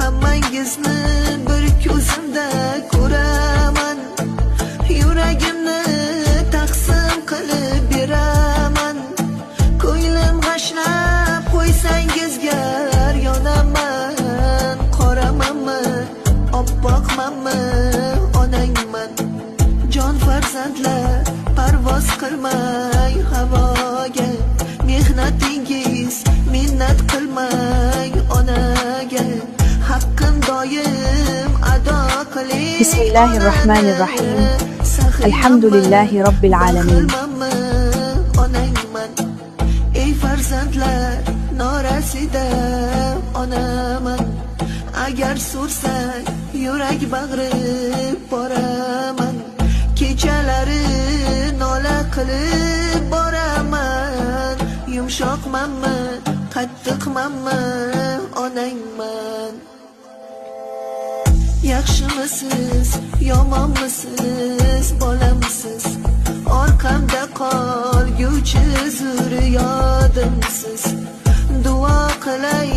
hammangizni bir ko'zimda ko'raman. Yuragimni taqsim qilib beraman. Ko'nglim g'ashlab qo'ysangiz gar yonaman. Qoramanmi, oppoqmanmi, onangman. Jon farzandlar parvoz qilmay havoga, mehnatingiz minnat qilmay onaga, haqqim doim ado qiling. Bismillahirrahmanirrahim. Alhamdulillahi Rabbil alamin. Onangman, ey farzandlar norasida onaman. Agar so'rsang yurak bag'rib boraman. Kechalari nola qilib boraman. Yumshoqmanmi, qattiqmanmi, onangman. Yaxshimisiz, yomonmisiz, bolamsiz? Orqamda qolguvchi zurriyodimsiz. Duo qilay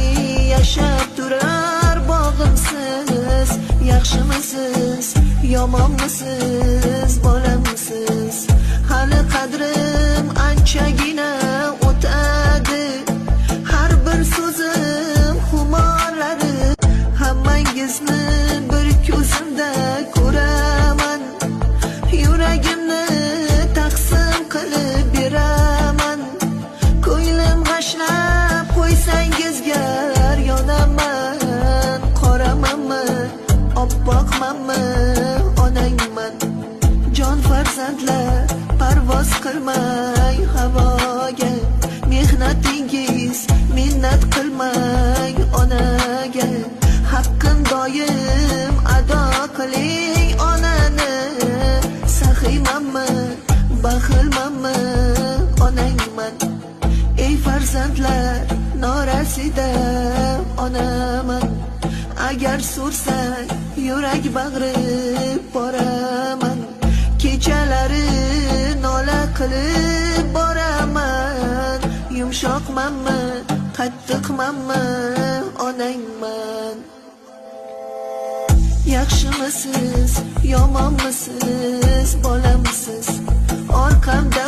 yashab turar bog'imsiz. Yaxshimisiz, yomonmisiz, bolamsiz? Hali qadrim anchagina o'tadi. Har bir so'zim xumorlari. Hammangizni bir ko'zimda ko'raman. Yuragimni taqsim qilib beraman. Ko'nglim g'ashlab qo'ysangiz gar yonaman. Qoramanmi, oppoqmanmi, onangman. Jon farzandlar parvoz qilmay havoga, mehnatingiz minnat qilmay onaga, haqqim doim ado qiling onani. Saxiymanmi, baxilmanmi, onangman. Ey farzandlar norasida onaman. Agar so'rsang yurak bag'rib boraman. Kechalari nola qilib boraman. Yumshoqmanmi, qattiqmanmi, onangman. Yaxshimisiz, yomonmisiz, bolamsiz? Orqamda